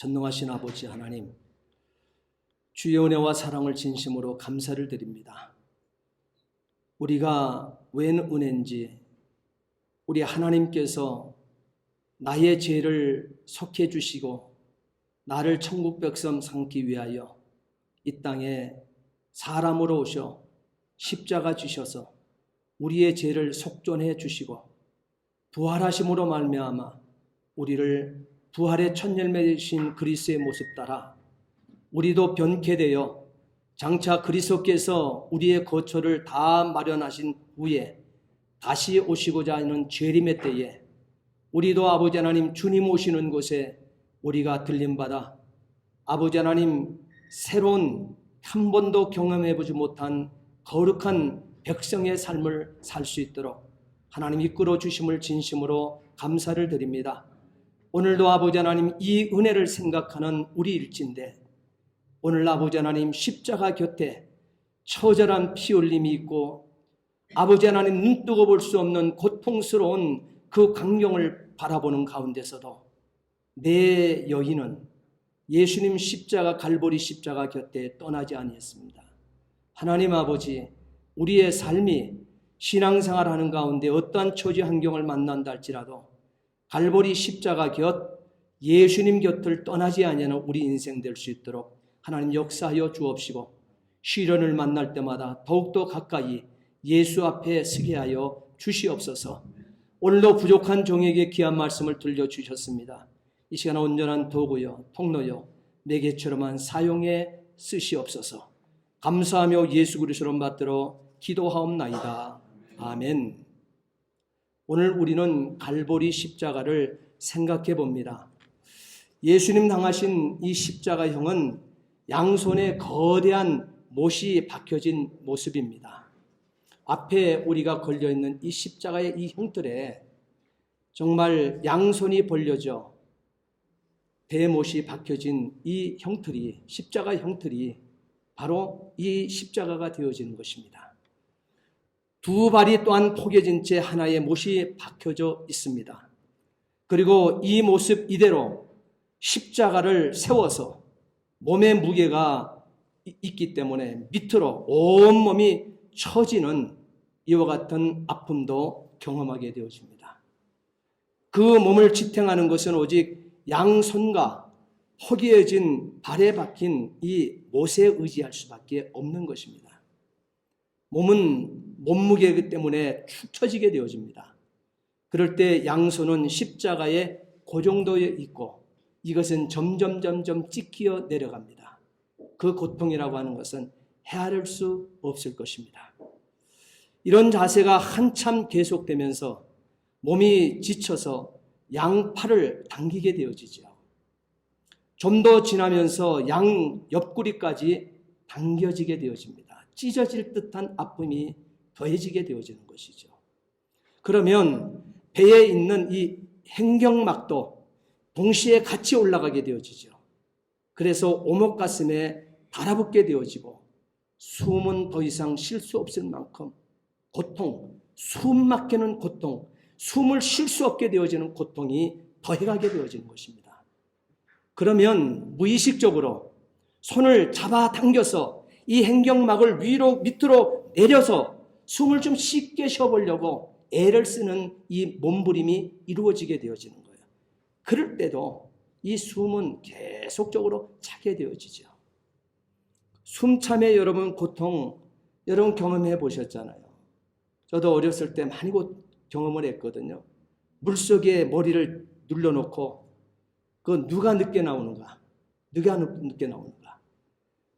전능하신 아버지 하나님, 주의 은혜와 사랑을 진심으로 감사를 드립니다. 우리가 웬 은혜인지 우리 하나님께서 나의 죄를 속해 주시고 나를 천국 백성 삼기 위하여 이 땅에 사람으로 오셔 십자가 지셔서 우리의 죄를 속전해 주시고 부활하심으로 말미암아 우리를 부활의 첫 열매 되신 그리스도의 모습 따라 우리도 변케 되어 장차 그리스도께서 우리의 거처를 다 마련하신 후에 다시 오시고자 하는 재림의 때에 우리도 아버지 하나님 주님 오시는 곳에 우리가 들림받아 아버지 하나님 새로운 한 번도 경험해보지 못한 거룩한 백성의 삶을 살 수 있도록 하나님 이끌어 주심을 진심으로 감사를 드립니다. 오늘도 아버지 하나님 이 은혜를 생각하는 우리 일진데 오늘 아버지 하나님 십자가 곁에 처절한 피 흘림이 있고 아버지 하나님 눈뜨고 볼 수 없는 고통스러운 그 광경을 바라보는 가운데서도 내 여인은 예수님 십자가 갈보리 십자가 곁에 떠나지 아니했습니다. 하나님 아버지, 우리의 삶이 신앙생활하는 가운데 어떠한 처지 환경을 만난다 할지라도 갈보리 십자가 곁 예수님 곁을 떠나지 아니하는 우리 인생 될 수 있도록 하나님 역사하여 주옵시고 시련을 만날 때마다 더욱더 가까이 예수 앞에 서게 하여 주시옵소서. 오늘도 부족한 종에게 귀한 말씀을 들려주셨습니다. 이 시간 온전한 도구요 통로요 매개처럼만 사용해 쓰시옵소서. 감사하며 예수 그리스도로 받들어 기도하옵나이다. 아멘. 오늘 우리는 갈보리 십자가를 생각해 봅니다. 예수님 당하신 이 십자가형은 양손에 거대한 못이 박혀진 모습입니다. 앞에 우리가 걸려있는 이 십자가의 이 형틀에 정말 양손이 벌려져 대못이 박혀진 이 형틀이, 십자가 형틀이 바로 이 십자가가 되어지는 것입니다. 두 발이 또한 포개진 채 하나의 못이 박혀져 있습니다. 그리고 이 모습 이대로 십자가를 세워서 몸의 무게가 있기 때문에 밑으로 온몸이 처지는 이와 같은 아픔도 경험하게 되어집니다. 그 몸을 지탱하는 것은 오직 양손과 허기해진 발에 박힌 이 못에 의지할 수밖에 없는 것입니다. 몸은 몸무게이기 때문에 축 처지게 되어집니다. 그럴 때 양손은 십자가에 고정되어 있고 이것은 점점 찢겨 내려갑니다. 그 고통이라고 하는 것은 헤아릴 수 없을 것입니다. 이런 자세가 한참 계속되면서 몸이 지쳐서 양팔을 당기게 되어지죠. 좀 더 지나면서 양 옆구리까지 당겨지게 되어집니다. 찢어질 듯한 아픔이 더해지게 되어지는 것이죠. 그러면 배에 있는 이 행경막도 동시에 같이 올라가게 되어지죠. 그래서 오목가슴에 달아붙게 되어지고 숨은 더 이상 쉴 수 없을 만큼 고통, 숨 막히는 고통, 숨을 쉴 수 없게 되어지는 고통이 더해가게 되어지는 것입니다. 그러면 무의식적으로 손을 잡아당겨서 이 행경막을 위로 밑으로 내려서 숨을 좀 쉽게 쉬어보려고 애를 쓰는 이 몸부림이 이루어지게 되어지는 거예요. 그럴 때도 이 숨은 계속적으로 차게 되어지죠. 숨참에 여러분 고통 여러분 경험해 보셨잖아요. 저도 어렸을 때 많이 경험을 했거든요. 물속에 머리를 눌러놓고 그 누가 늦게 나오는가 누가 늦게 나오는가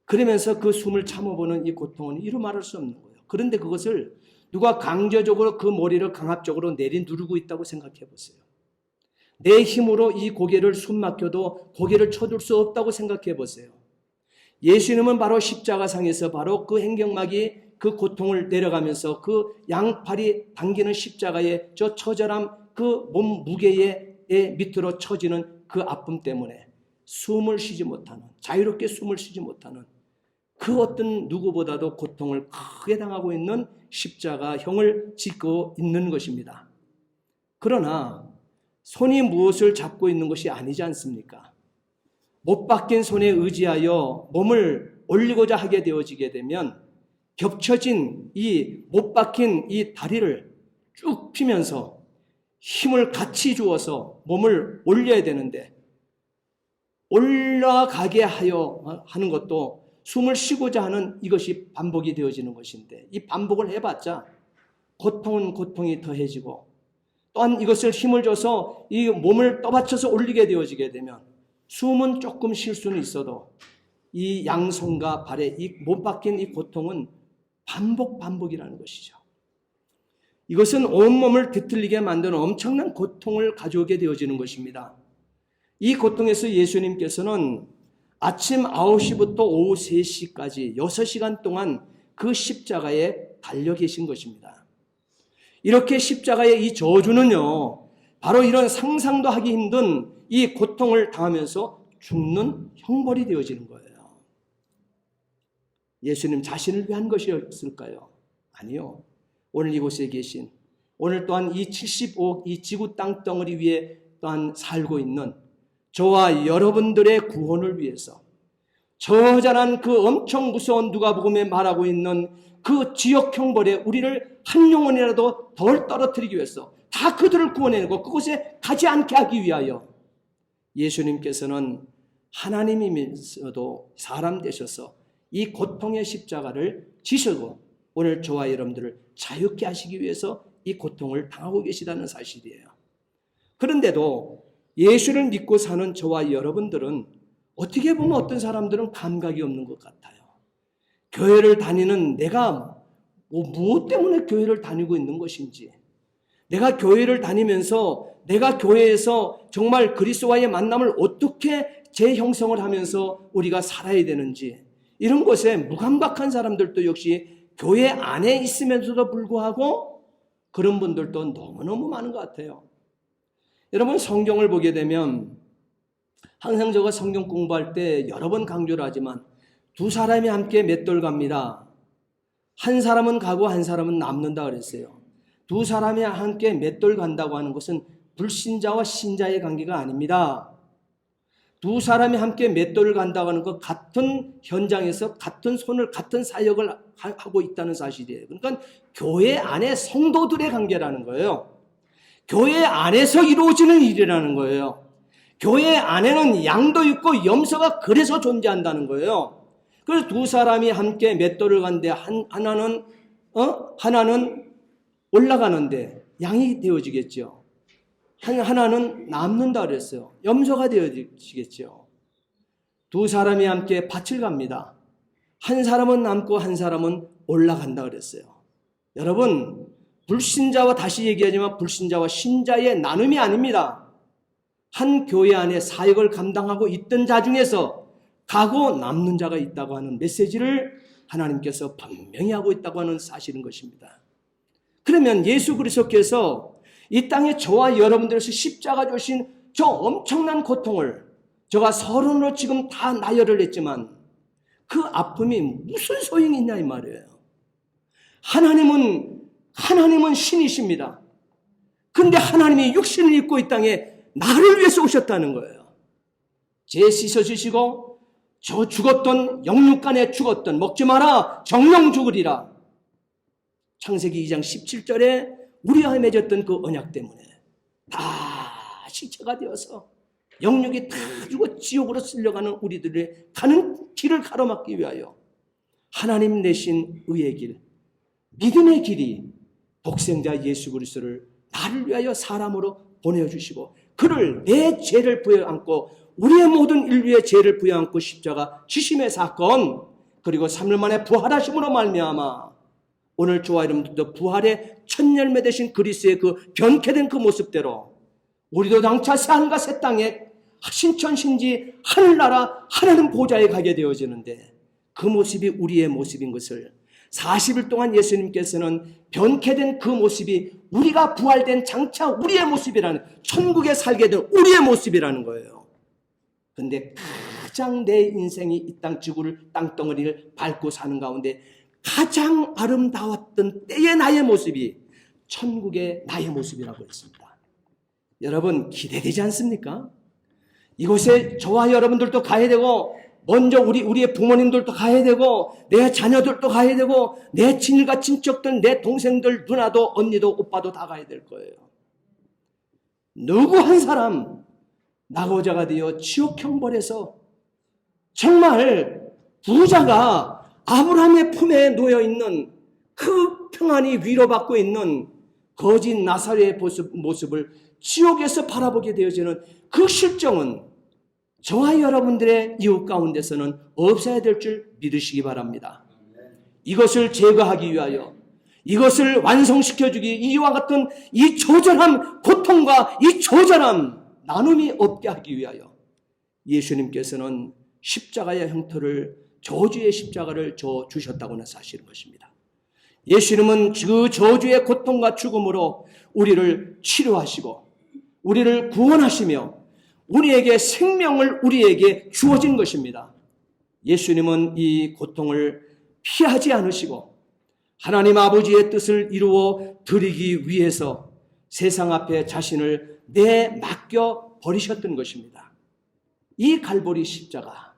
그러면서 그 숨을 참아보는 이 고통은 이루 말할 수 없는 거예요. 그런데 그것을 누가 강제적으로 그 머리를 강압적으로 내리누르고 있다고 생각해 보세요. 내 힘으로 이 고개를 숨 막혀도 고개를 쳐둘 수 없다고 생각해 보세요. 예수님은 바로 십자가상에서 바로 그 행경막이 그 고통을 내려가면서 그 양팔이 당기는 십자가의 저 처절함 그 몸 무게의 밑으로 처지는 그 아픔 때문에 숨을 쉬지 못하는 자유롭게 숨을 쉬지 못하는 그 어떤 누구보다도 고통을 크게 당하고 있는 십자가형을 짓고 있는 것입니다. 그러나 손이 무엇을 잡고 있는 것이 아니지 않습니까? 못 박힌 손에 의지하여 몸을 올리고자 하게 되어지게 되면 겹쳐진 이 못 박힌 이 다리를 쭉 펴면서 힘을 같이 주어서 몸을 올려야 되는데 올라가게 하는 것도 숨을 쉬고자 하는 이것이 반복이 되어지는 것인데 이 반복을 해봤자 고통은 고통이 더해지고 또한 이것을 힘을 줘서 이 몸을 떠받쳐서 올리게 되어지게 되면 숨은 조금 쉴 수는 있어도 이 양손과 발에 이 못 박힌 이 고통은 반복이라는 것이죠. 이것은 온몸을 뒤틀리게 만드는 엄청난 고통을 가져오게 되어지는 것입니다. 이 고통에서 예수님께서는 아침 9시부터 오후 3시까지 6시간 동안 그 십자가에 달려 계신 것입니다. 이렇게 십자가의 이 저주는요, 바로 이런 상상도 하기 힘든 이 고통을 당하면서 죽는 형벌이 되어지는 거예요. 예수님 자신을 위한 것이었을까요? 아니요. 오늘 이곳에 계신, 오늘 또한 이 75억 이 지구 땅덩어리 위에 또한 살고 있는 저와 여러분들의 구원을 위해서 저자란 그 엄청 무서운 누가복음에 말하고 있는 그 지역 형벌에 우리를 한 영혼이라도 덜 떨어뜨리기 위해서 다 그들을 구원해내고 그곳에 가지 않게 하기 위하여 예수님께서는 하나님이면서도 사람 되셔서 이 고통의 십자가를 지시고 오늘 저와 여러분들을 자유케 하시기 위해서 이 고통을 당하고 계시다는 사실이에요. 그런데도 예수를 믿고 사는 저와 여러분들은 어떻게 보면 어떤 사람들은 감각이 없는 것 같아요. 교회를 다니는 내가 무엇 때문에 교회를 다니고 있는 것인지, 내가 교회를 다니면서 내가 교회에서 정말 그리스도와의 만남을 어떻게 재형성을 하면서 우리가 살아야 되는지, 이런 것에 무감각한 사람들도 역시 교회 안에 있으면서도 불구하고 그런 분들도 너무너무 많은 것 같아요. 여러분, 성경을 보게 되면 항상 제가 성경 공부할 때 여러 번 강조를 하지만 두 사람이 함께 맷돌 갑니다. 한 사람은 가고 한 사람은 남는다 그랬어요. 두 사람이 함께 맷돌 간다고 하는 것은 불신자와 신자의 관계가 아닙니다. 두 사람이 함께 맷돌을 간다고 하는 것, 같은 현장에서 같은 손을 같은 사역을 하고 있다는 사실이에요. 그러니까 교회 안에 성도들의 관계라는 거예요. 교회 안에서 이루어지는 일이라는 거예요. 교회 안에는 양도 있고 염소가 그래서 존재한다는 거예요. 그래서 두 사람이 함께 맷돌을 가는데 하나는 올라가는데 양이 되어지겠죠. 하나는 남는다 그랬어요. 염소가 되어지겠죠. 두 사람이 함께 밭을 갑니다. 한 사람은 남고 한 사람은 올라간다 그랬어요. 여러분, 불신자와 다시 얘기하지만 불신자와 신자의 나눔이 아닙니다. 한 교회 안에 사역을 감당하고 있던 자 중에서 가고 남는 자가 있다고 하는 메시지를 하나님께서 분명히 하고 있다고 하는 사실인 것입니다. 그러면 예수 그리스도께서 이 땅에 저와 여러분들에서 십자가 주신 저 엄청난 고통을 제가 서론으로 지금 다 나열을 했지만 그 아픔이 무슨 소용이 있냐 이 말이에요. 하나님은 신이십니다. 근데 하나님이 육신을 입고 이 땅에 나를 위해서 오셨다는 거예요. 죄 씻어주시고 저 죽었던 영육간에 죽었던 먹지 마라 정령 죽으리라. 창세기 2장 17절에 우리와 맺었던 그 언약 때문에 다 시체가 되어서 영육이 다 죽어 지옥으로 쓸려가는 우리들의 가는 길을 가로막기 위하여 하나님 내신 의의 길, 믿음의 길이 독생자 예수 그리스도를 나를 위하여 사람으로 보내주시고 그를 내 죄를 부여안고 우리의 모든 인류의 죄를 부여안고 십자가 지심의 사건, 그리고 3일 만에 부활하심으로 말미암아 오늘 저와 여러분들도 부활의 첫 열매 되신 그리스도의 그 변케된 그 모습대로 우리도 장차 새하늘과 새 땅에 신천신지 하늘나라 하나님 보좌에 가게 되어지는데 그 모습이 우리의 모습인 것을 40일 동안 예수님께서는 변케된 그 모습이 우리가 부활된 장차 우리의 모습이라는, 천국에 살게 된 우리의 모습이라는 거예요. 그런데 가장 내 인생이 이 땅 지구를 땅덩어리를 밟고 사는 가운데 가장 아름다웠던 때의 나의 모습이 천국의 나의 모습이라고 했습니다. 여러분, 기대되지 않습니까? 이곳에 저와 여러분들도 가야 되고, 먼저 우리의 부모님들도 가야 되고, 내 자녀들도 가야 되고, 내 친일과 친척들, 내 동생들, 누나도, 언니도, 오빠도 다 가야 될 거예요. 누구 한 사람 낙오자가 되어 지옥 형벌에서 정말 부자가 아브라함의 품에 놓여 있는 그 평안이 위로받고 있는 거짓 나사렛의 모습을 지옥에서 바라보게 되어지는 그 실정은 저와 여러분들의 이웃 가운데서는 없어야 될 줄 믿으시기 바랍니다. 이것을 제거하기 위하여, 이것을 완성시켜주기, 이와 같은 이 조절한 고통과 이 조절한 나눔이 없게 하기 위하여 예수님께서는 십자가의 형태를, 저주의 십자가를 주셨다고는 사실인 것입니다. 예수님은 그 저주의 고통과 죽음으로 우리를 치료하시고 우리를 구원하시며 우리에게 생명을 우리에게 주어진 것입니다. 예수님은 이 고통을 피하지 않으시고 하나님 아버지의 뜻을 이루어 드리기 위해서 세상 앞에 자신을 내맡겨 버리셨던 것입니다. 이 갈보리 십자가,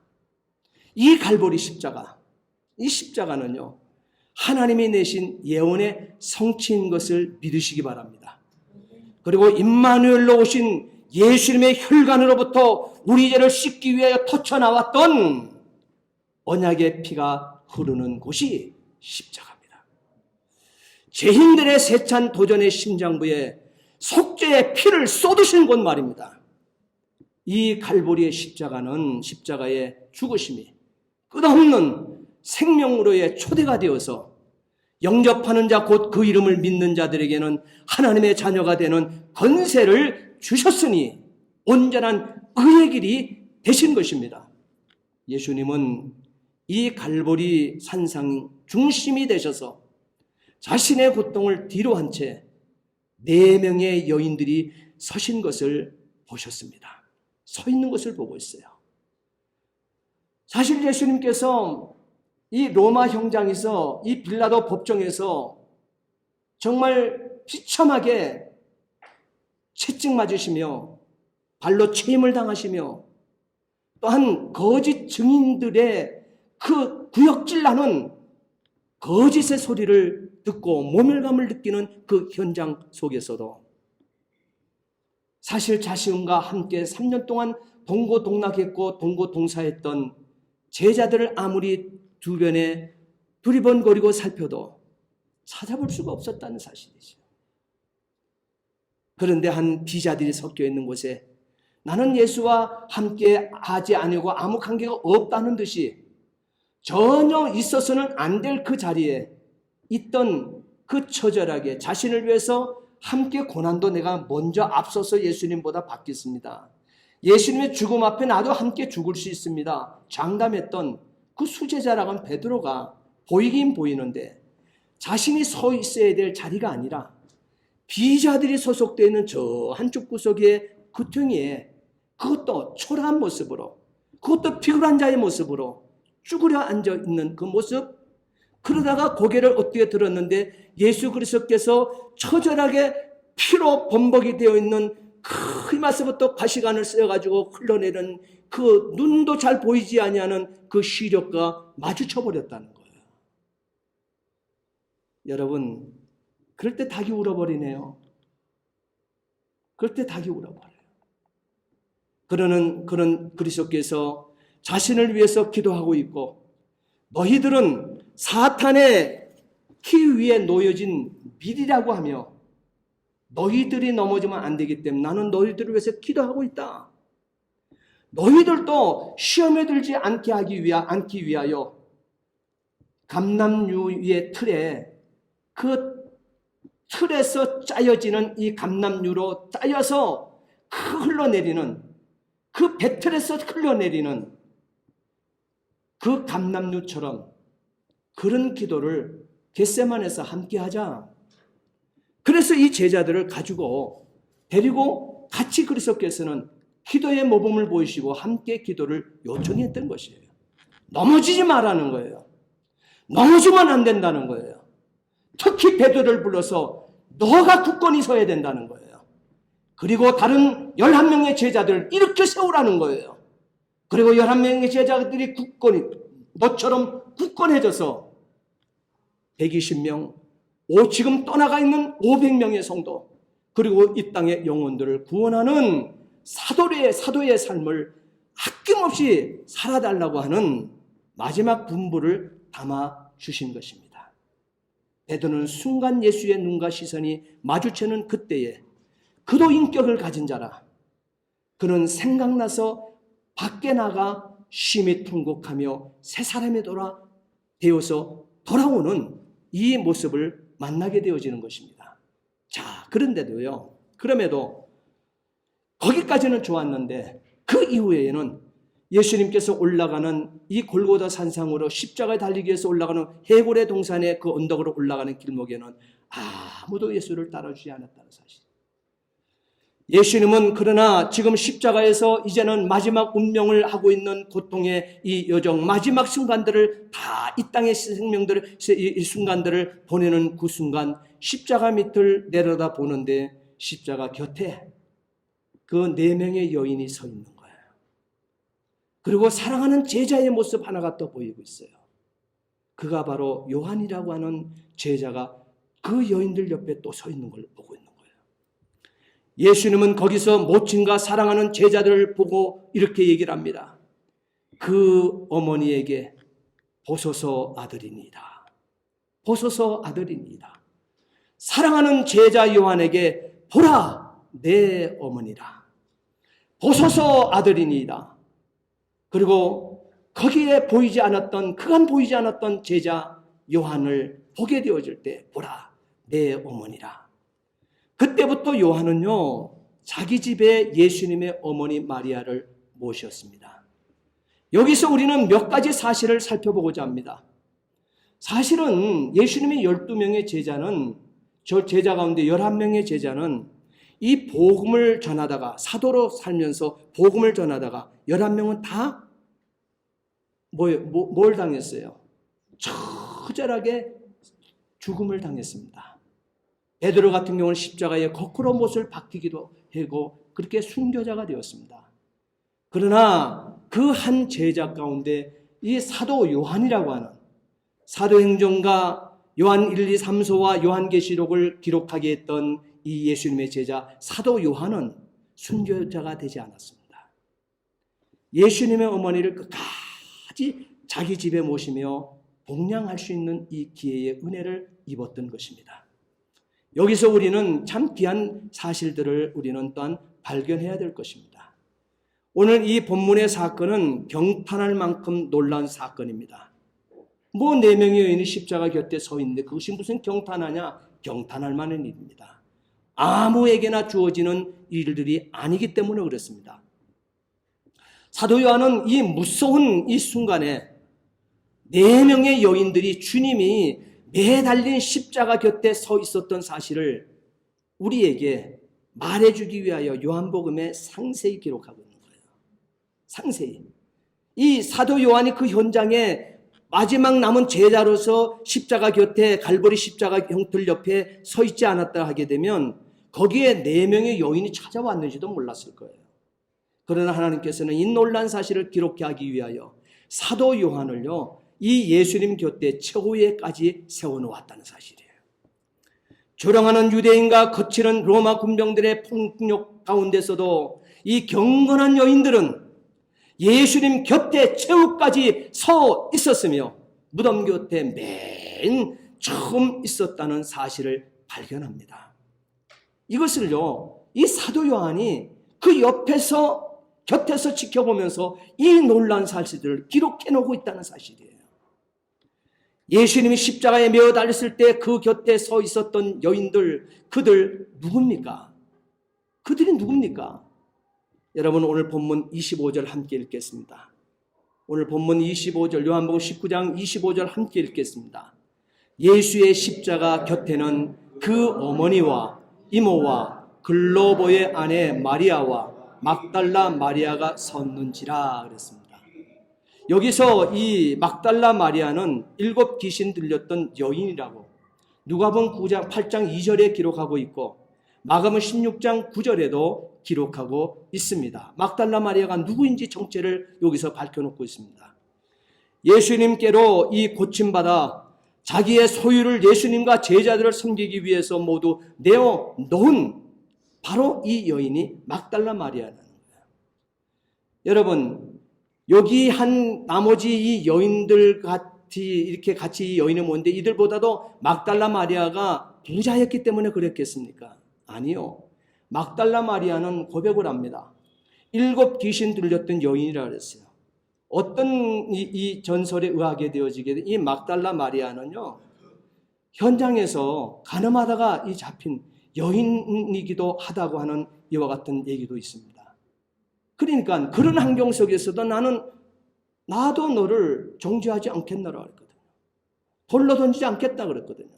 이 십자가는요, 하나님이 내신 예언의 성취인 것을 믿으시기 바랍니다. 그리고 임마누엘로 오신 예수님의 혈관으로부터 우리 죄를 씻기 위하여 터쳐나왔던 언약의 피가 흐르는 곳이 십자가입니다. 죄인들의 세찬 도전의 심장부에 속죄의 피를 쏟으신 곳 말입니다. 이 갈보리의 십자가의 죽으심이 끝없는 생명으로의 초대가 되어서 영접하는 자, 곧 그 이름을 믿는 자들에게는 하나님의 자녀가 되는 권세를 주셨으니 온전한 의의 길이 되신 것입니다. 예수님은 이 갈보리 산상 중심이 되셔서 자신의 고통을 뒤로 한 채 4명의 여인들이 서신 것을 보셨습니다. 서 있는 것을 보고 있어요. 사실 예수님께서 이 로마 형장에서, 이 빌라도 법정에서 정말 비참하게 채찍 맞으시며 발로 체임을 당하시며 또한 거짓 증인들의 그 구역질나는 거짓의 소리를 듣고 모멸감을 느끼는 그 현장 속에서도 사실 자신과 함께 3년 동안 동고동락했고 동고동사했던 제자들을 아무리 주변에 두리번거리고 살펴도 찾아볼 수가 없었다는 사실이죠. 그런데 한 비자들이 섞여 있는 곳에 나는 예수와 함께 하지 아니고 아무 관계가 없다는 듯이 전혀 있어서는 안 될 그 자리에 있던 그 처절하게 자신을 위해서 함께 고난도 내가 먼저 앞서서 예수님보다 받겠습니다. 예수님의 죽음 앞에 나도 함께 죽을 수 있습니다. 장담했던 그 수제자라고 하는 베드로가 보이긴 보이는데 자신이 서 있어야 될 자리가 아니라 비자들이 소속되어 있는 저 한쪽 구석의 구덩이에 그것도 초라한 모습으로, 그것도 피곤한 자의 모습으로 쭈그려 앉아있는 그 모습, 그러다가 고개를 어떻게 들었는데 예수 그리스도께서 처절하게 피로 범벅이 되어 있는 그 이마서부터 가시관을 쓰여가지고 흘러내리는 그 눈도 잘 보이지 아니하는 그 시력과 마주쳐 버렸다는 거예요. 여러분, 그럴 때 닭이 울어버리네요. 그럴 때 닭이 울어버려요. 그런 그리스도께서 자신을 위해서 기도하고 있고 너희들은 사탄의 키 위에 놓여진 밀이라고 하며 너희들이 넘어지면 안 되기 때문에 나는 너희들을 위해서 기도하고 있다. 너희들도 시험에 들지 않기 위하여 감람유의 틀에 그 틀에서 짜여지는 이 감람유로 짜여서 흘러내리는 그 배틀에서 흘러내리는 그 감람유처럼 그런 기도를 겟세마네에서 함께 하자. 그래서 이 제자들을 가지고 데리고 같이 그리스도께서는 기도의 모범을 보이시고 함께 기도를 요청했던 것이에요. 넘어지지 말라는 거예요. 넘어지면 안 된다는 거예요. 특히 베드로를 불러서 너가 굳건히 서야 된다는 거예요. 그리고 다른 11명의 제자들을 일으켜 세우라는 거예요. 그리고 11명의 제자들이 너처럼 굳건해져서 120명, 지금 떠나가 있는 500명의 성도, 그리고 이 땅의 영혼들을 구원하는 사도의 삶을 아낌없이 살아달라고 하는 마지막 분부를 담아 주신 것입니다. 베드로는 순간 예수의 눈과 시선이 마주치는 그때에 그도 인격을 가진 자라. 그는 생각나서 밖에 나가 쉼이 통곡하며 새 사람이 되어서 돌아오는 이 모습을 만나게 되어지는 것입니다. 자, 그럼에도 거기까지는 좋았는데 그 이후에는 예수님께서 올라가는 이 골고다 산상으로 십자가에 달리기 위해서 올라가는 해골의 동산의 그 언덕으로 올라가는 길목에는 아무도 예수를 따라주지 않았다는 사실. 예수님은 그러나 지금 십자가에서 이제는 마지막 운명을 하고 있는 고통의 이 여정, 마지막 순간들을 다 이 땅의 생명들을, 이 순간들을 보내는 그 순간 십자가 밑을 내려다 보는데 십자가 곁에 그 4명의 여인이 서 있는 거예요. 그리고 사랑하는 제자의 모습 하나가 또 보이고 있어요. 그가 바로 요한이라고 하는 제자가 그 여인들 옆에 또 서 있는 걸 보고 있는 거예요. 예수님은 거기서 모친과 사랑하는 제자들을 보고 이렇게 얘기를 합니다. 그 어머니에게 보소서 아들이니이다. 보소서 아들이니이다. 사랑하는 제자 요한에게 보라 내 어머니라. 보소서 아들이니이다. 그리고 거기에 그간 보이지 않았던 제자 요한을 보게 되어질 때 보라 내 어머니라. 그때부터 요한은요 자기 집에 예수님의 어머니 마리아를 모셨습니다. 여기서 우리는 몇 가지 사실을 살펴보고자 합니다. 사실은 예수님의 12명의 제자는, 저 제자 가운데 11명의 제자는 이 복음을 전하다가, 사도로 살면서 복음을 전하다가 11명은 다 뭘 당했어요? 처절하게 죽음을 당했습니다. 베드로 같은 경우는 십자가에 거꾸로 못을 박히기도 하고 그렇게 순교자가 되었습니다. 그러나 그 한 제자 가운데 이 사도 요한이라고 하는, 사도행전과 요한 1, 2, 3서와 요한계시록을 기록하게 했던 이 예수님의 제자 사도 요한은 순교자가 되지 않았습니다. 예수님의 어머니를 끝까지 자기 집에 모시며 복양할 수 있는 이 기회의 은혜를 입었던 것입니다. 여기서 우리는 참 귀한 사실들을 우리는 또한 발견해야 될 것입니다. 오늘 이 본문의 사건은 경탄할 만큼 놀라운 사건입니다. 4명의 여인이 십자가 곁에 서 있는데 그것이 무슨 경탄하냐? 경탄할 만한 일입니다. 아무에게나 주어지는 일들이 아니기 때문에 그렇습니다. 사도 요한은 이 무서운 이 순간에 4명의 여인들이 주님이 매달린 십자가 곁에 서 있었던 사실을 우리에게 말해주기 위하여 요한복음에 상세히 기록하고 있는 거예요. 상세히. 이 사도 요한이 그 현장에 마지막 남은 제자로서 십자가 곁에 갈보리 십자가 형틀 옆에 서 있지 않았다 하게 되면 거기에 4명의 여인이 찾아왔는지도 몰랐을 거예요. 그러나 하나님께서는 이 놀란 사실을 기록하기 위하여 사도 요한을요 이 예수님 곁에 최고에까지 세워놓았다는 사실이에요. 조롱하는 유대인과 거칠은 로마 군병들의 폭력 가운데서도 이 경건한 여인들은 예수님 곁에 최후까지 서 있었으며 무덤 곁에 맨 처음 있었다는 사실을 발견합니다. 이것을요 이 사도 요한이 그 곁에서 지켜보면서 이 놀라운 사실들을 기록해 놓고 있다는 사실이에요. 예수님이 십자가에 매어 달렸을 때 그 곁에 서 있었던 여인들, 그들 누굽니까? 그들이 누굽니까? 여러분 오늘 본문 25절 함께 읽겠습니다. 오늘 본문 25절 요한복음 19장 25절 함께 읽겠습니다. 예수의 십자가 곁에는 그 어머니와 이모와 글로보의 아내 마리아와 막달라 마리아가 섰는지라 그랬습니다. 여기서 이 막달라 마리아는 7 귀신 들렸던 여인이라고 누가복음 9장 8장 2절에 기록하고 있고 마가복음 16장 9절에도 기록하고 있습니다. 막달라 마리아가 누구인지 정체를 여기서 밝혀놓고 있습니다. 예수님께로 이 고침받아 자기의 소유를 예수님과 제자들을 섬기기 위해서 모두 내어 놓은 바로 이 여인이 막달라 마리아라는 거예요. 여러분, 여기 한 나머지 이 여인들 이렇게 같이 이 여인이 뭔데 이들보다도 막달라 마리아가 부자였기 때문에 그랬겠습니까? 아니요. 막달라 마리아는 고백을 합니다. 7 귀신 들렸던 여인이라 그랬어요. 어떤 이 전설에 의하게 되어지게 된 이 막달라 마리아는요, 현장에서 가늠하다가 이 잡힌 여인이기도 하다고 하는 이와 같은 얘기도 있습니다. 그러니까 그런 환경 속에서도 나도 너를 정죄하지 않겠노라 그랬거든요. 돌로 던지지 않겠다 그랬거든요.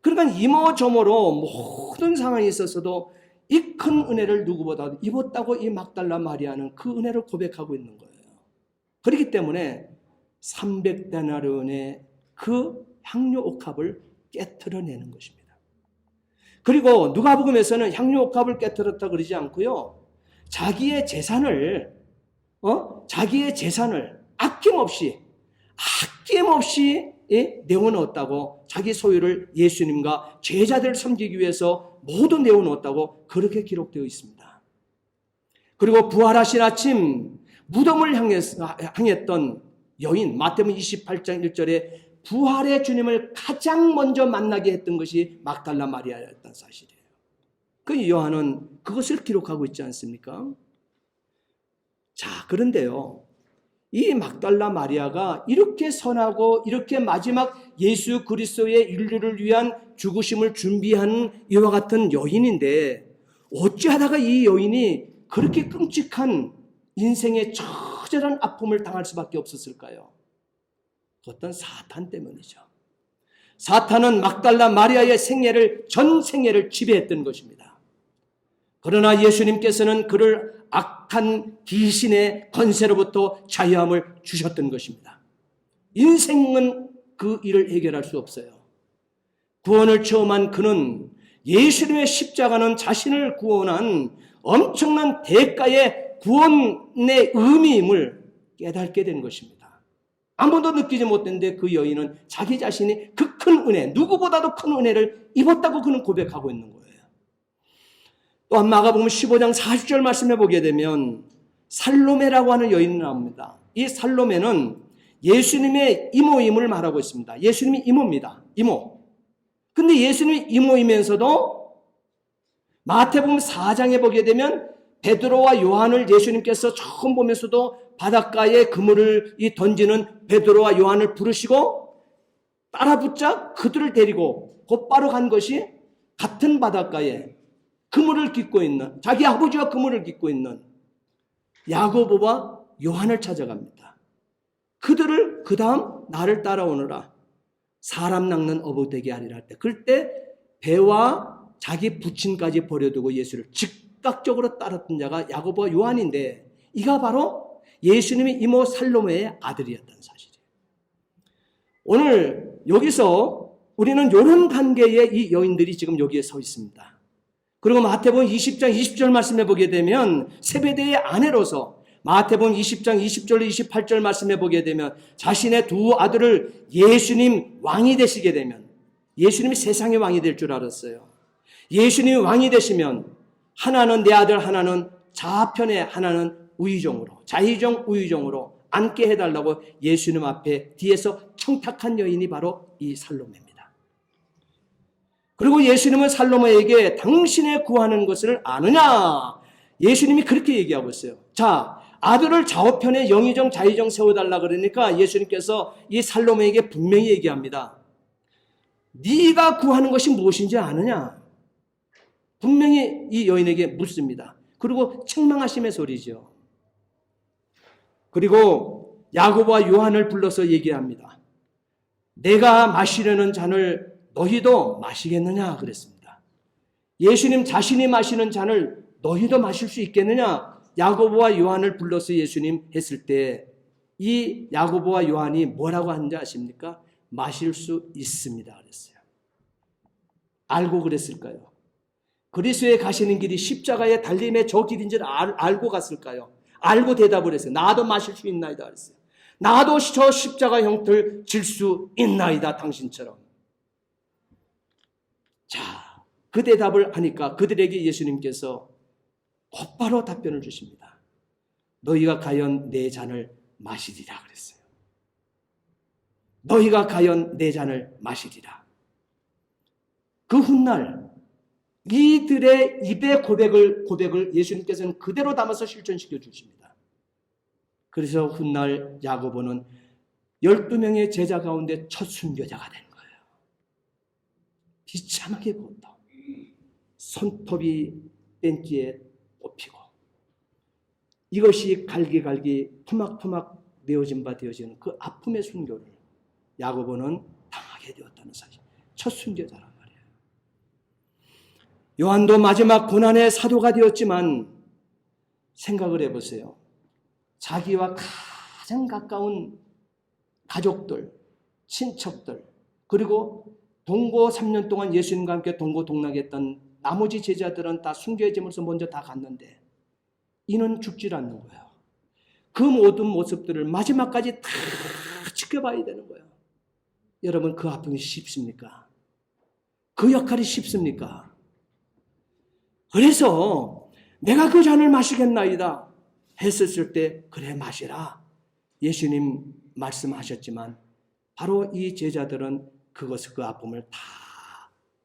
그러니까 이모저모로 모든 상황에 있어서도 이 큰 은혜를 누구보다 입었다고 이 막달라 마리아는 그 은혜를 고백하고 있는 거예요. 그렇기 때문에 300데나리온의 그 향료 옥합을 깨트려내는 것입니다. 그리고 누가복음에서는 향료 옥합을 깨트렸다 그러지 않고요, 자기의 재산을 아낌없이 내어놓았다고, 자기 소유를 예수님과 제자들을 섬기기 위해서 모두 내어놓았다고 그렇게 기록되어 있습니다. 그리고 부활하신 아침 무덤을 향했던 여인, 마태복음 28장 1절에 부활의 주님을 가장 먼저 만나게 했던 것이 막달라 마리아였다는 사실이에요. 그 요한은 그것을 기록하고 있지 않습니까? 자, 그런데요, 이 막달라 마리아가 이렇게 선하고 이렇게 마지막 예수 그리스도의 인류를 위한 죽으심을 준비한 이와 같은 여인인데, 어찌하다가 이 여인이 그렇게 끔찍한 인생의 처절한 아픔을 당할 수밖에 없었을까요? 어떤 사탄 때문이죠. 사탄은 막달라 마리아의 전 생애를 지배했던 것입니다. 그러나 예수님께서는 그를 악한 귀신의 권세로부터 자유함을 주셨던 것입니다. 인생은 그 일을 해결할 수 없어요. 구원을 체험한 그는 예수님의 십자가는 자신을 구원한 엄청난 대가의 구원의 의미임을 깨닫게 된 것입니다. 아무도 느끼지 못했는데 그 여인은 자기 자신이 그 큰 은혜, 누구보다도 큰 은혜를 입었다고 그는 고백하고 있는 거예요. 또한 마가복음 15장 40절 말씀해 보게 되면 살로메라고 하는 여인이 나옵니다. 이 살로메는 예수님의 이모임을 말하고 있습니다. 예수님이 이모입니다. 이모. 근데 예수님이 이모이면서도 마태복음 4장에 보게 되면 베드로와 요한을 예수님께서 처음 보면서도 바닷가에 그물을 던지는 베드로와 요한을 부르시고 따라붙자 그들을 데리고 곧바로 간 것이 같은 바닷가에 그물을 깃고 있는, 자기 아버지와 그물을 깃고 있는 야고보와 요한을 찾아갑니다. 그들을 그 다음 나를 따라오너라, 사람 낚는 어부 되게 하리라 할 때, 그럴 때 배와 자기 부친까지 버려두고 예수를 즉각적으로 따랐던 자가 야고보와 요한인데, 이가 바로 예수님의 이모 살로메의 아들이었다는 사실이에요. 오늘 여기서 우리는 이런 관계의 이 여인들이 지금 여기에 서 있습니다. 그리고 마태복음 20장 20절 말씀해 보게 되면 세베대의 아내로서 마태복음 20장 20절 28절 말씀해 보게 되면 자신의 2 아들을 예수님 왕이 되시게 되면, 예수님이 세상의 왕이 될 줄 알았어요. 예수님이 왕이 되시면 하나는 내 아들, 하나는 좌편에, 하나는 우의정으로, 좌의정 우의정으로 앉게 해달라고 예수님 앞에 뒤에서 청탁한 여인이 바로 이 살로메입니다. 그리고 예수님은 살로메에게 당신의 구하는 것을 아느냐, 예수님이 그렇게 얘기하고 있어요. 자, 아들을 좌우편에 영의정 좌의정 세워달라 그러니까 예수님께서 이 살로메에게 분명히 얘기합니다. 네가 구하는 것이 무엇인지 아느냐, 분명히 이 여인에게 묻습니다. 그리고 책망하심의 소리죠. 그리고 야고보와 요한을 불러서 얘기합니다. 내가 마시려는 잔을 너희도 마시겠느냐 그랬습니다. 예수님 자신이 마시는 잔을 너희도 마실 수 있겠느냐, 야고보와 요한을 불러서 예수님 했을 때 이 야고보와 요한이 뭐라고 하는지 아십니까? 마실 수 있습니다 그랬어요. 알고 그랬을까요? 그리스도에 가시는 길이 십자가의 달림의 저 길인 줄 알고 갔을까요? 알고 대답을 했어요. 나도 마실 수 있나이다 그랬어요. 나도 저 십자가 형틀 질 수 있나이다 당신처럼. 자, 그 대답을 하니까 그들에게 예수님께서 곧바로 답변을 주십니다. 너희가 과연 내 잔을 마시리라 그랬어요. 너희가 과연 내 잔을 마시리라. 그 훗날 이들의 입의 고백을 예수님께서는 그대로 담아서 실천시켜 주십니다. 그래서 훗날 야고보는 12명의 제자 가운데 첫 순교자가 된 거예요. 비참하게 걷다. 손톱이 벤치에 꼽히고 이것이 갈기갈기 토막토막 내어진 바 되어지는 그 아픔의 순교를 야고보는 당하게 되었다는 사실. 첫 순교자란 말이에요. 요한도 마지막 고난의 사도가 되었지만 생각을 해보세요. 자기와 가장 가까운 가족들, 친척들, 그리고 동고 3년 동안 예수님과 함께 동고동락했던 나머지 제자들은 다 순교의 제물에서 먼저 다 갔는데 이는 죽질 않는 거예요. 그 모든 모습들을 마지막까지 다 지켜봐야 되는 거예요. 여러분, 그 아픔이 쉽습니까? 그 역할이 쉽습니까? 그래서 내가 그 잔을 마시겠나이다 했었을 때 그래 마시라 예수님 말씀하셨지만 바로 이 제자들은 그 아픔을 다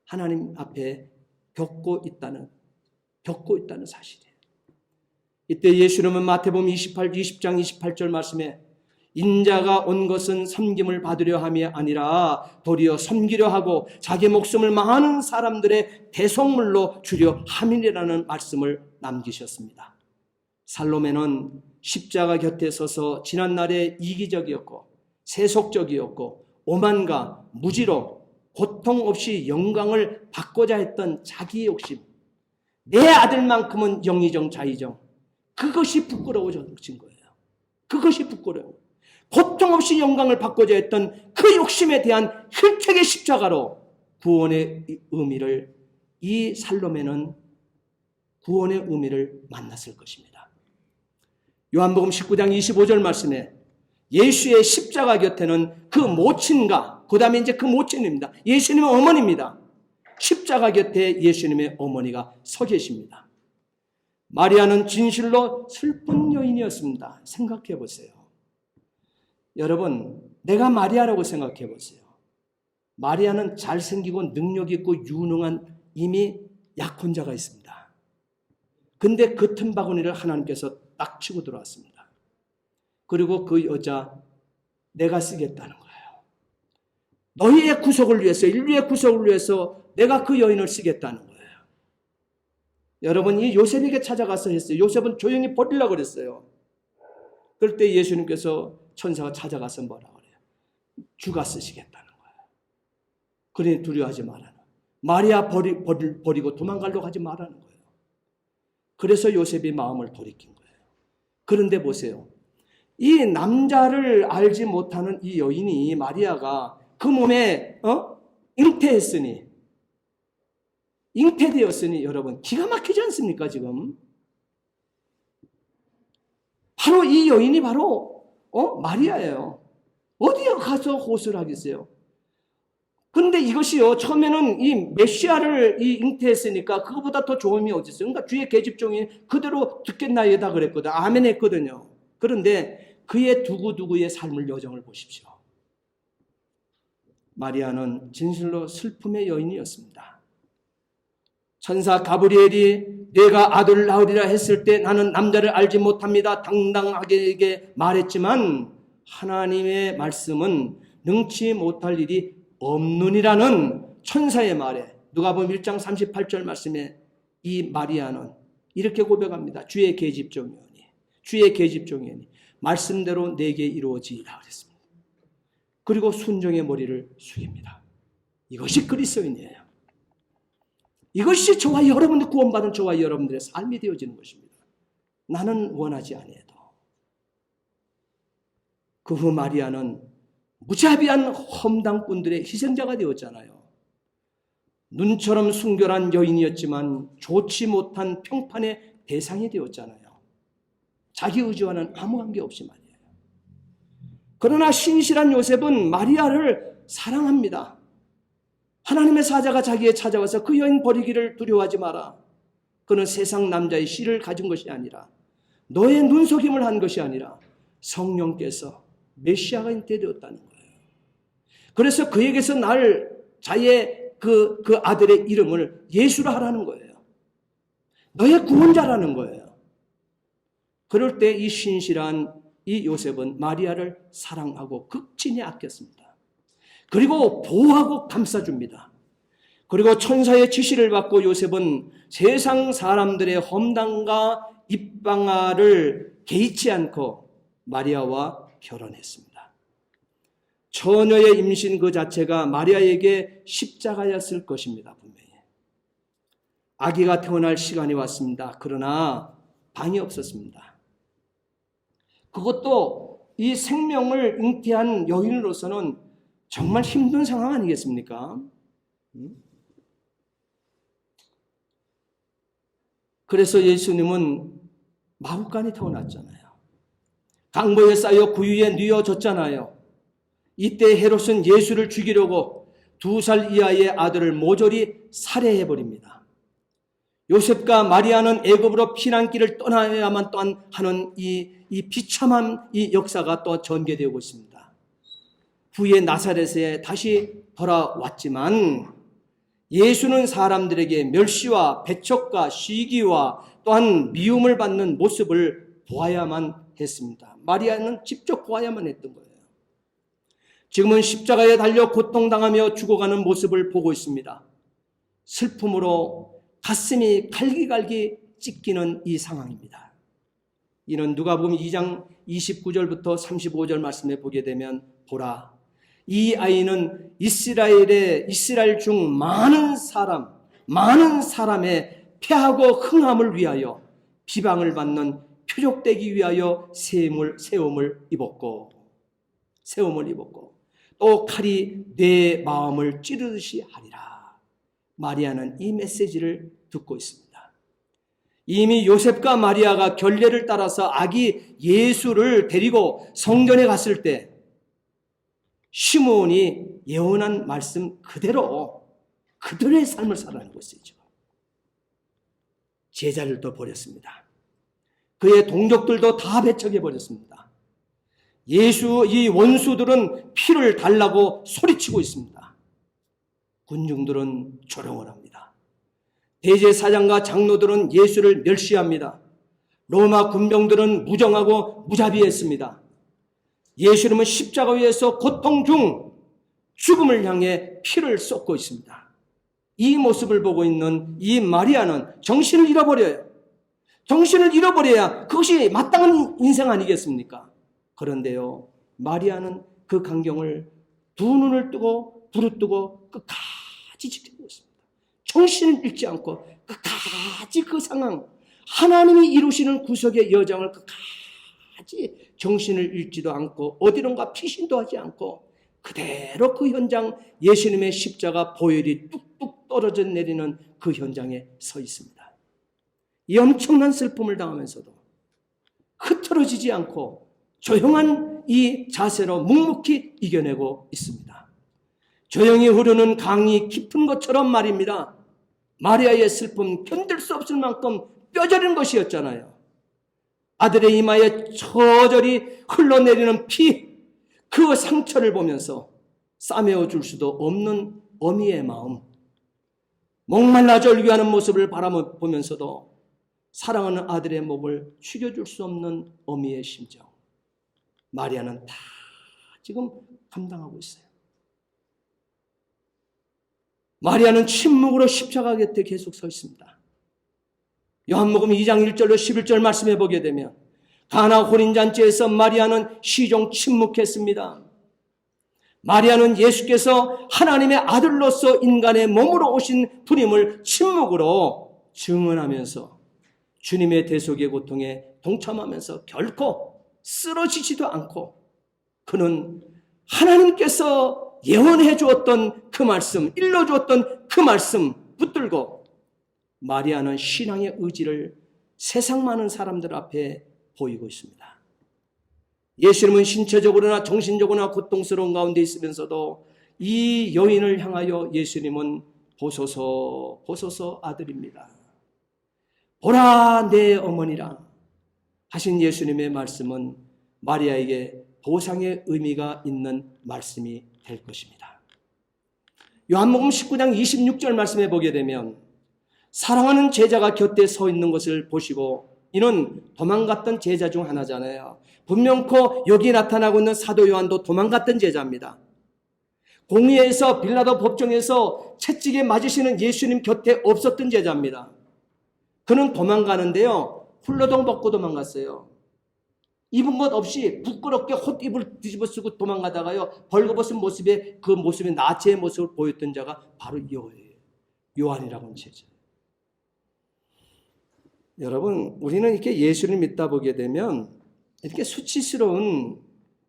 하나님 앞에 겪고 있다는 사실이에요. 이때 예수님은 마태복음 20장 28절 말씀에 인자가 온 것은 섬김을 받으려 함이 아니라 도리어 섬기려 하고 자기 목숨을 많은 사람들의 대속물로 주려 함이라는 말씀을 남기셨습니다. 살로메는 십자가 곁에 서서 지난날에 이기적이었고 세속적이었고 오만과 무지로 고통 없이 영광을 받고자 했던 자기의 욕심, 내 아들만큼은 영의정 자의정, 그것이 부끄러워진 거예요. 그것이 부끄러워요. 고통 없이 영광을 받고자 했던 그 욕심에 대한 혈택의 십자가로 구원의 의미를, 이 살로메는 구원의 의미를 만났을 것입니다. 요한복음 19장 25절 말씀에 예수의 십자가 곁에는 그 모친과 그 다음에 이제 그 모친입니다. 예수님의 어머니입니다. 십자가 곁에 예수님의 어머니가 서 계십니다. 마리아는 진실로 슬픈 여인이었습니다. 생각해 보세요. 여러분, 내가 마리아라고 생각해 보세요. 마리아는 잘생기고 능력 있고 유능한 이미 약혼자가 있습니다. 근데 그 틈바구니를 하나님께서 딱 치고 들어왔습니다. 그리고 그 여자 내가 쓰겠다는 거예요. 너희의 구속을 위해서, 인류의 구속을 위해서 내가 그 여인을 쓰겠다는 거예요. 여러분, 이 요셉에게 찾아가서 했어요. 요셉은 조용히 버리려고 그랬어요. 그럴 때 예수님께서 천사가 찾아가서 뭐라 그래요? 주가 쓰시겠다는 거예요. 그러니 두려워하지 말라는 거예요. 마리아 버리고 도망가려고 하지 말라는 거예요. 그래서 요셉이 마음을 돌이킨 거예요. 그런데 보세요. 이 남자를 알지 못하는 이 여인이 마리아가 그 몸에 잉태되었으니 여러분 기가 막히지 않습니까 지금? 바로 이 여인이 바로 마리아예요. 어디에 가서 호소를 하겠어요? 근데 이것이요, 처음에는 이 메시아를 잉태했으니까 그거보다 더 좋음이 어디 있어요? 그러니까 주의 계집종이 그대로 듣겠나이다 그랬거든. 아멘 했거든요. 그런데 그의 두고두고의 삶을 여정을 보십시오. 마리아는 진실로 슬픔의 여인이었습니다. 천사 가브리엘이 내가 아들을 낳으리라 했을 때 나는 남자를 알지 못합니다. 당당하게 말했지만 하나님의 말씀은 능치 못할 일이 없느니라는 천사의 말에 누가복음 1장 38절 말씀에 이 마리아는 이렇게 고백합니다. 주의 계집종이오니 말씀대로 내게 이루어지리라 그랬습니다. 그리고 순종의 머리를 숙입니다. 이것이 그리스도인이에요. 이것이 저와 여러분들 구원받은 저와 여러분들의 삶이 되어지는 것입니다. 나는 원하지 아니해도. 그 후 마리아는 무자비한 험담꾼들의 희생자가 되었잖아요. 눈처럼 순결한 여인이었지만 좋지 못한 평판의 대상이 되었잖아요. 자기 의지와는 아무 관계 없이 말이에요. 그러나 신실한 요셉은 마리아를 사랑합니다. 하나님의 사자가 자기에 찾아와서 그 여인 버리기를 두려워하지 마라. 그는 세상 남자의 씨를 가진 것이 아니라 너의 눈속임을 한 것이 아니라 성령께서 메시아가 되었다는 거예요. 그래서 그에게서 자의 그 아들의 이름을 예수라 하라는 거예요. 너의 구원자라는 거예요. 그럴 때 이 신실한 이 요셉은 마리아를 사랑하고 극진히 아꼈습니다. 그리고 보호하고 감싸줍니다. 그리고 천사의 지시를 받고 요셉은 세상 사람들의 험담과 입방아를 개의치 않고 마리아와 결혼했습니다. 처녀의 임신 그 자체가 마리아에게 십자가였을 것입니다. 분명히. 아기가 태어날 시간이 왔습니다. 그러나 방이 없었습니다. 그것도 이 생명을 잉태한 여인으로서는 정말 힘든 상황 아니겠습니까? 그래서 예수님은 마구간이 태어났잖아요. 강보에 쌓여 구유에 뉘어졌잖아요. 이때 헤롯은 예수를 죽이려고 2살 이하의 아들을 모조리 살해해버립니다. 요셉과 마리아는 애굽으로 피난길을 떠나야만 하는 이 비참한 이 역사가 또 전개되고 있습니다. 후에 나사렛에 다시 돌아왔지만 예수는 사람들에게 멸시와 배척과 시기와 또한 미움을 받는 모습을 보아야만 했습니다. 마리아는 직접 보아야만 했던 거예요. 지금은 십자가에 달려 고통당하며 죽어가는 모습을 보고 있습니다. 슬픔으로 가슴이 갈기갈기 찢기는 이 상황입니다. 이는 누가복음 2장 29절부터 35절 말씀에 보게 되면 보라, 이 아이는 이스라엘 중 많은 사람의 패하고 흥함을 위하여 비방을 받는 표적되기 위하여 세움을 입었고 또 칼이 내 마음을 찌르듯이 하리라. 마리아는 이 메시지를 듣고 있습니다. 이미 요셉과 마리아가 결례를 따라서 아기 예수를 데리고 성전에 갔을 때 시므온이 예언한 말씀 그대로 그들의 삶을 살아가고 있었죠. 제자를 또 버렸습니다. 그의 동족들도 다 배척해버렸습니다. 이 원수들은 피를 달라고 소리치고 있습니다. 군중들은 조롱을 합니다. 대제사장과 장로들은 예수를 멸시합니다. 로마 군병들은 무정하고 무자비했습니다. 예수님은 십자가 위에서 고통 중 죽음을 향해 피를 쏟고 있습니다. 이 모습을 보고 있는 이 마리아는 정신을 잃어버려요. 정신을 잃어버려야 그것이 마땅한 인생 아니겠습니까? 그런데요, 마리아는 그 광경을 두 눈을 뜨고 부르뜨고 끝까지 지키고 있습니다. 정신을 잃지 않고 끝까지 그 상황, 하나님이 이루시는 구속의 여정을 끝까지 정신을 잃지도 않고 어디론가 피신도 하지 않고 그대로 그 현장, 예수님의 십자가 보혈이 뚝뚝 떨어져 내리는 그 현장에 서 있습니다. 이 엄청난 슬픔을 당하면서도 흐트러지지 않고 조용한 이 자세로 묵묵히 이겨내고 있습니다. 조용히 흐르는 강이 깊은 것처럼 말입니다. 마리아의 슬픔 견딜 수 없을 만큼 뼈저린 것이었잖아요. 아들의 이마에 저절이 흘러내리는 피, 그 상처를 보면서 싸매어 줄 수도 없는 어미의 마음, 목말라 절규하는 모습을 바라보면서도 사랑하는 아들의 목을 죽여줄 수 없는 어미의 심정, 마리아는 다 지금 감당하고 있어요. 마리아는 침묵으로 십자가 곁에 계속 서 있습니다. 요한복음 2장 1절로 11절 말씀해 보게 되면 가나 혼인잔치에서 마리아는 시종 침묵했습니다. 마리아는 예수께서 하나님의 아들로서 인간의 몸으로 오신 분임을 침묵으로 증언하면서 주님의 대속의 고통에 동참하면서 결코 쓰러지지도 않고 그는 하나님께서 예언해 주었던 그 말씀, 일러 주었던 그 말씀 붙들고 마리아는 신앙의 의지를 세상 많은 사람들 앞에 보이고 있습니다. 예수님은 신체적으로나 정신적으로나 고통스러운 가운데 있으면서도 이 여인을 향하여 예수님은 보소서 보소서 아들입니다. 보라 내 어머니라 하신 예수님의 말씀은 마리아에게 보상의 의미가 있는 말씀이 될 것입니다. 요한복음 19장 26절 말씀에 보게 되면 사랑하는 제자가 곁에 서 있는 것을 보시고, 이는 도망갔던 제자 중 하나잖아요. 분명코 여기 나타나고 있는 사도 요한도 도망갔던 제자입니다. 공의에서 빌라도 법정에서 채찍에 맞으시는 예수님 곁에 없었던 제자입니다. 그는 도망가는데요, 훌러덩 벗고 도망갔어요. 입은 것 없이 부끄럽게 헛입을 뒤집어 쓰고 도망가다가요, 벌거벗은 모습에 그 모습이 나체의 모습을 보였던 자가 바로 요한이라고 하는 제자. 여러분, 우리는 이렇게 예수를 믿다 보게 되면 이렇게 수치스러운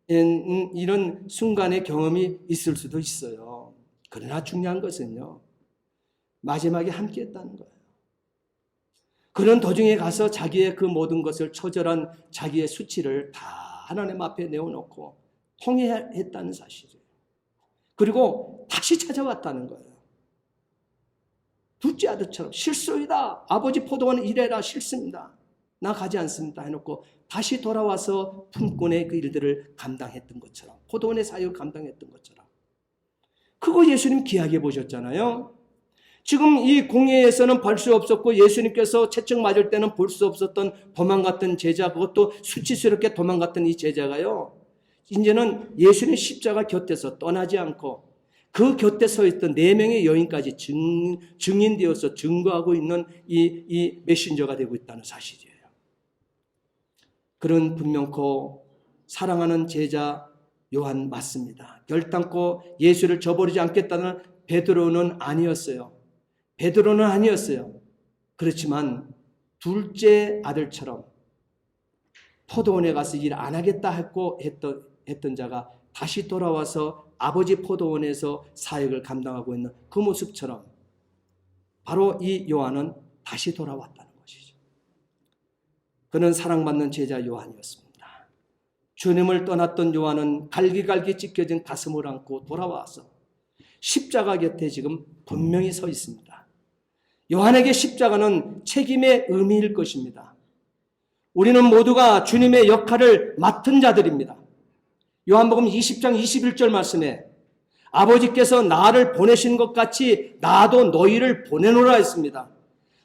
이런 순간의 경험이 있을 수도 있어요. 그러나 중요한 것은요, 마지막에 함께 했다는 거예요. 그런 도중에 가서 자기의 그 모든 것을, 처절한 자기의 수치를 다 하나님 앞에 내어놓고 통회했다는 사실이에요. 그리고 다시 찾아왔다는 거예요. 둘째 아들처럼 실소이다. 아버지 포도원 이래라. 싫습니다. 나 가지 않습니다. 해놓고 다시 돌아와서 품꾼의 그 일들을 감당했던 것처럼, 포도원의 사역을 감당했던 것처럼. 그거 예수님 귀하게 보셨잖아요. 지금 이 공회에서는 볼 수 없었고 예수님께서 채찍 맞을 때는 볼 수 없었던 도망갔던 제자, 그것도 수치스럽게 도망갔던 이 제자가요, 이제는 예수님 십자가 곁에서 떠나지 않고 그 곁에 서 있던 4명의 여인까지 증인되어서 증거하고 있는 이 메신저가 되고 있다는 사실이에요. 그런 분명코 사랑하는 제자 요한 맞습니다. 결단코 예수를 저버리지 않겠다는 베드로는 아니었어요. 그렇지만 둘째 아들처럼 포도원에 가서 일 안 하겠다 했고 했던 자가 다시 돌아와서 아버지 포도원에서 사역을 감당하고 있는 그 모습처럼 바로 이 요한은 다시 돌아왔다는 것이죠. 그는 사랑받는 제자 요한이었습니다. 주님을 떠났던 요한은 갈기갈기 찢겨진 가슴을 안고 돌아와서 십자가 곁에 지금 분명히 서 있습니다. 요한에게 십자가는 책임의 의미일 것입니다. 우리는 모두가 주님의 역할을 맡은 자들입니다. 요한복음 20장 21절 말씀에 아버지께서 나를 보내신 것 같이 나도 너희를 보내노라 했습니다.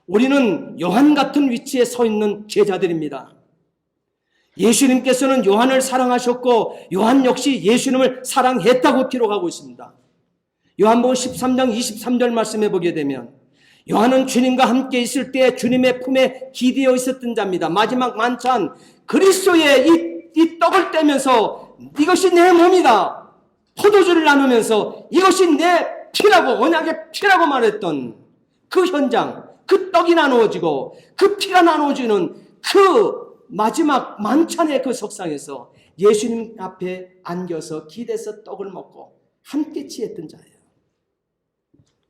우리는 요한 같은 위치에 서 있는 제자들입니다. 예수님께서는 요한을 사랑하셨고 요한 역시 예수님을 사랑했다고 기록하고 있습니다. 요한복음 13장 23절 말씀에 보게 되면 요한은 주님과 함께 있을 때 주님의 품에 기대어 있었던 자입니다. 마지막 만찬 그리스도의 이 떡을 떼면서 이것이 내 몸이다, 포도주를 나누면서 이것이 내 피라고, 언약의 피라고 말했던 그 현장, 그 떡이 나누어지고 그 피가 나누어지는 그 마지막 만찬의 그 석상에서 예수님 앞에 안겨서 기대서 떡을 먹고 함께 취했던 자예요.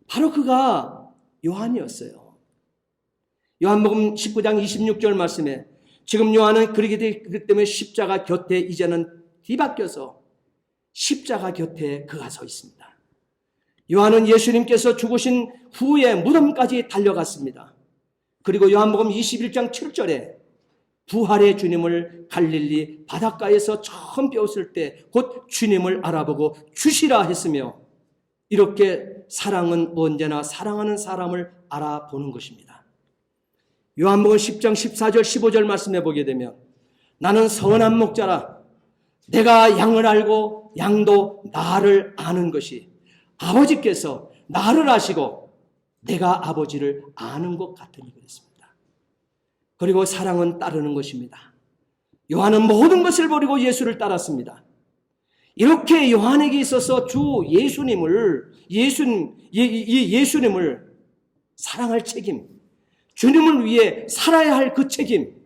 바로 그가 요한이었어요. 요한복음 19장 26절 말씀에 지금 요한은 그렇기 때문에 십자가 곁에 이제는 뒤바뀌어서 십자가 곁에 그가 서 있습니다. 요한은 예수님께서 죽으신 후에 무덤까지 달려갔습니다. 그리고 요한복음 21장 7절에 부활의 주님을 갈릴리 바닷가에서 처음 배웠을 때 곧 주님을 알아보고 주시라 했으며, 이렇게 사랑은 언제나 사랑하는 사람을 알아보는 것입니다. 요한복음 10장 14절 15절 말씀해 보게 되면 나는 선한 목자라 내가 양을 알고 양도 나를 아는 것이 아버지께서 나를 아시고 내가 아버지를 아는 것 같으니 그랬습니다. 그리고 사랑은 따르는 것입니다. 요한은 모든 것을 버리고 예수를 따랐습니다. 이렇게 요한에게 있어서 주 예수님을 사랑할 책임, 주님을 위해 살아야 할 그 책임,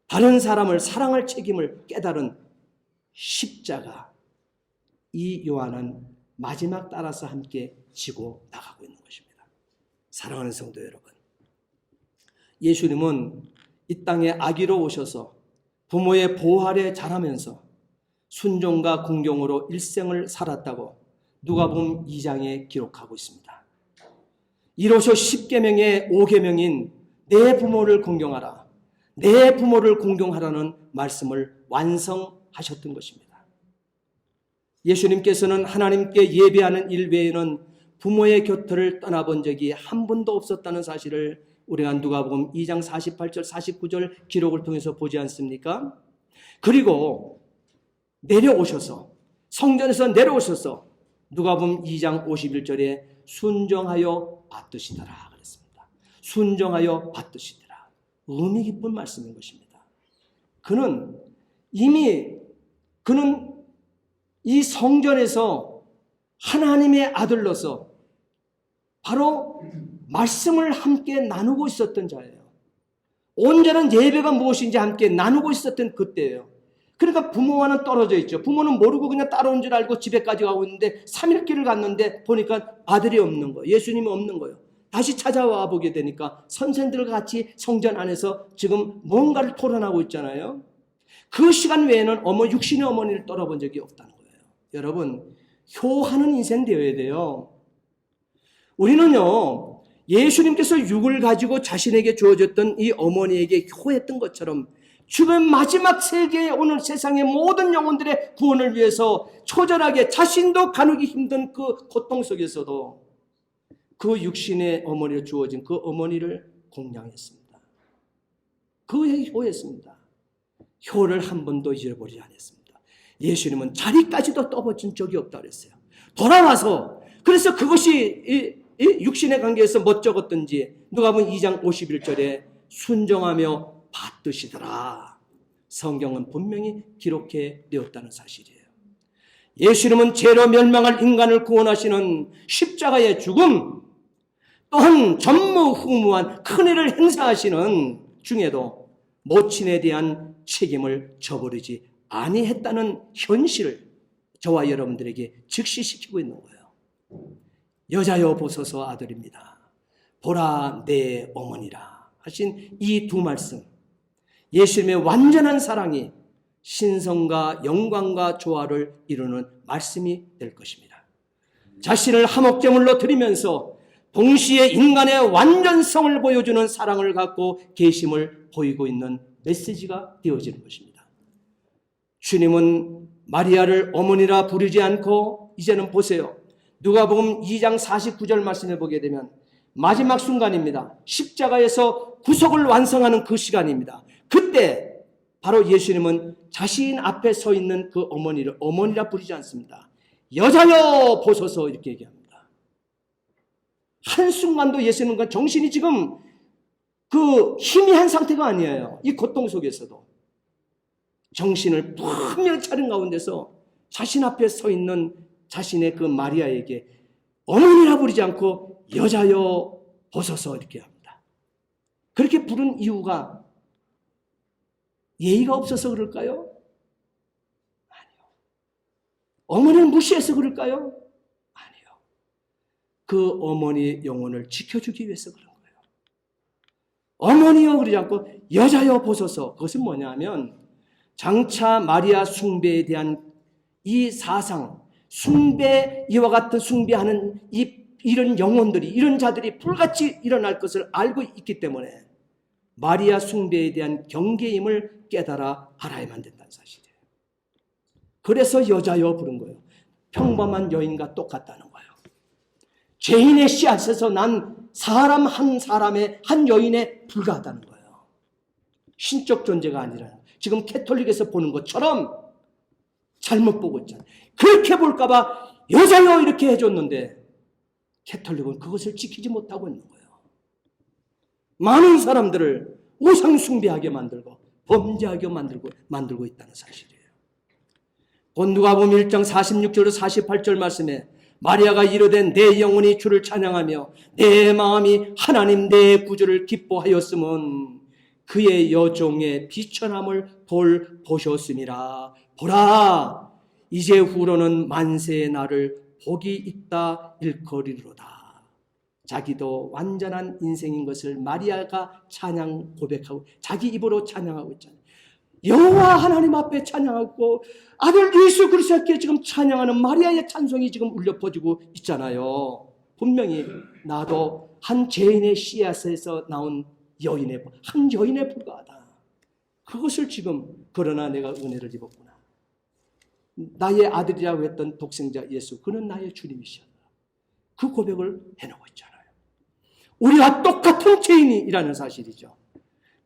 다른 사람을 사랑할 책임을 깨달은 십자가, 이 요한은 마지막 따라서 함께 지고 나가고 있는 것입니다. 사랑하는 성도 여러분, 예수님은 이 땅에 아기로 오셔서 부모의 보호 아래 자라면서 순종과 공경으로 일생을 살았다고 누가복음 2장에 기록하고 있습니다. 이로써 10계명의 5계명인 내 부모를 공경하라, 내 부모를 공경하라는 말씀을 완성하셨던 것입니다. 예수님께서는 하나님께 예배하는 일 외에는 부모의 곁을 떠나본 적이 한 번도 없었다는 사실을 우리가 누가복음 2장 48절 49절 기록을 통해서 보지 않습니까? 그리고 내려오셔서, 성전에서 내려오셔서 누가복음 2장 51절에 순종하여 받으시더라 그랬습니다. 순종하여 받으시더라. 의미 깊은 말씀인 것입니다. 그는 이 성전에서 하나님의 아들로서 바로 말씀을 함께 나누고 있었던 자예요. 온전한 예배가 무엇인지 함께 나누고 있었던 그때예요. 그러니까 부모와는 떨어져 있죠. 부모는 모르고 그냥 따라온 줄 알고 집에까지 가고 있는데 3일 길을 갔는데 보니까 아들이 없는 거예요. 예수님이 없는 거예요. 다시 찾아와 보게 되니까 선생들과 같이 성전 안에서 지금 뭔가를 토론하고 있잖아요. 그 시간 외에는 육신의 어머니를 떠나본 적이 없다는 거예요. 여러분, 효하는 인생 되어야 돼요. 우리는요, 예수님께서 육을 가지고 자신에게 주어졌던 이 어머니에게 효했던 것처럼 지금 마지막 세계에 오늘 세상의 모든 영혼들의 구원을 위해서 초절하게 자신도 가누기 힘든 그 고통 속에서도 그 육신의 어머니로 주어진 그 어머니를 공양했습니다. 그에 효했습니다. 효를 한 번도 잊어버리지 않았습니다. 예수님은 자리까지도 떠받친 적이 없다고 그랬어요. 돌아와서, 그래서 그것이 이 육신의 관계에서 멋쩍었던지 누가복음 2장 51절에 순종하며 받으시더라. 성경은 분명히 기록해 내었다는 사실이에요. 예수님은 죄로 멸망할 인간을 구원하시는 십자가의 죽음, 또한 전무후무한 큰일을 행사하시는 중에도 모친에 대한 책임을 저버리지 아니했다는 현실을 저와 여러분들에게 직시시키고 있는 거예요. 여자여 보소서 아들입니다. 보라 내 어머니라 하신 이 두 말씀, 예수님의 완전한 사랑이 신성과 영광과 조화를 이루는 말씀이 될 것입니다. 자신을 화목제물로 드리면서 동시에 인간의 완전성을 보여주는 사랑을 갖고 계심을 보이고 있는 메시지가 되어지는 것입니다. 주님은 마리아를 어머니라 부르지 않고 이제는 보세요. 누가복음 2장 49절 말씀을 보게 되면 마지막 순간입니다. 십자가에서 구속을 완성하는 그 시간입니다. 그때 바로 예수님은 자신 앞에 서 있는 그 어머니를 어머니라 부르지 않습니다. 여자여 보소서 이렇게 얘기합니다. 한순간도 예수님과 정신이 지금 그 희미한 상태가 아니에요. 이 고통 속에서도 정신을 분명히 차린 가운데서 자신 앞에 서 있는 자신의 그 마리아에게 어머니라 부르지 않고 여자여 보소서 이렇게 합니다. 그렇게 부른 이유가 예의가 없어서 그럴까요? 아니요. 어머니를 무시해서 그럴까요? 아니요. 그 어머니의 영혼을 지켜주기 위해서 그런 거예요. 어머니여 그러지 않고 여자여 보소서. 그것은 뭐냐면 장차 마리아 숭배에 대한 이 사상, 숭배, 이와 같은 숭배하는 이런 영혼들이, 이런 자들이 불같이 일어날 것을 알고 있기 때문에 마리아 숭배에 대한 경계임을 깨달아 알아야만 된다는 사실이에요. 그래서 여자여 부른 거예요. 평범한 여인과 똑같다는 거예요. 죄인의 씨앗에서 난 사람 한 사람의 한 여인에 불과하다는 거예요. 신적 존재가 아니라 지금 캐톨릭에서 보는 것처럼 잘못 보고 있잖아요. 그렇게 볼까봐 여자여 이렇게 해줬는데 캐톨릭은 그것을 지키지 못하고 있는 거예요. 많은 사람들을 우상 숭배하게 만들고 범죄하게 만들고 있다는 사실이에요. 곧 누가복음 1장 46절로 48절 말씀에 마리아가 이르되 내 영혼이 주를 찬양하며 내 마음이 하나님 내 구주를 기뻐하였음은 그의 여종의 비천함을 보셨음이라. 보라 이제 후로는 만세의 날을 복이 있다 일컬이로다. 자기도 완전한 인생인 것을 마리아가 찬양 고백하고 자기 입으로 찬양하고 있잖아요. 여호와 하나님 앞에 찬양하고 아들 예수 그리스도께 지금 찬양하는 마리아의 찬송이 지금 울려 퍼지고 있잖아요. 분명히 나도 한 죄인의 씨앗에서 나온 한 여인에 불과하다. 그것을 지금 그러나 내가 은혜를 입었구나. 나의 아들이라고 했던 독생자 예수, 그는 나의 주님이시다. 그 고백을 해놓고 있잖아요. 우리와 똑같은 죄인이라는 사실이죠.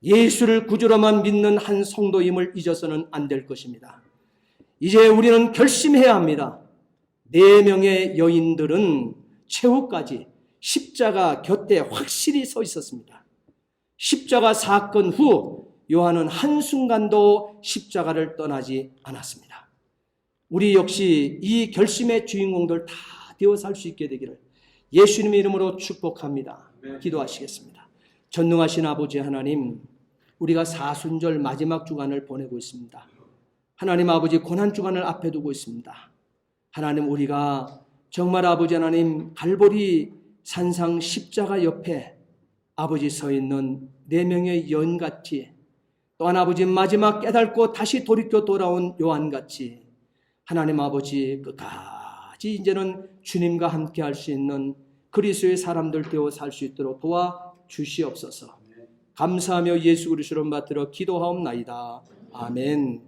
예수를 구주로만 믿는 한 성도임을 잊어서는 안 될 것입니다. 이제 우리는 결심해야 합니다. 4명의 여인들은 최후까지 십자가 곁에 확실히 서 있었습니다. 십자가 사건 후 요한은 한순간도 십자가를 떠나지 않았습니다. 우리 역시 이 결심의 주인공들 다 되어 살 수 있게 되기를 예수님의 이름으로 축복합니다. 기도하시겠습니다. 전능하신 아버지 하나님, 우리가 사순절 마지막 주간을 보내고 있습니다. 하나님 아버지 고난주간을 앞에 두고 있습니다. 하나님, 우리가 정말 아버지 하나님 갈보리 산상 십자가 옆에 아버지 서 있는 4명의 여인같이, 또한 아버지 마지막 깨닫고 다시 돌이켜 돌아온 요한같이 하나님 아버지 끝까지 이제는 주님과 함께 할 수 있는 그리스도의 사람들 되어 살 수 있도록 도와주시옵소서. 감사하며 예수 그리스도를 받들어 기도하옵나이다. 아멘.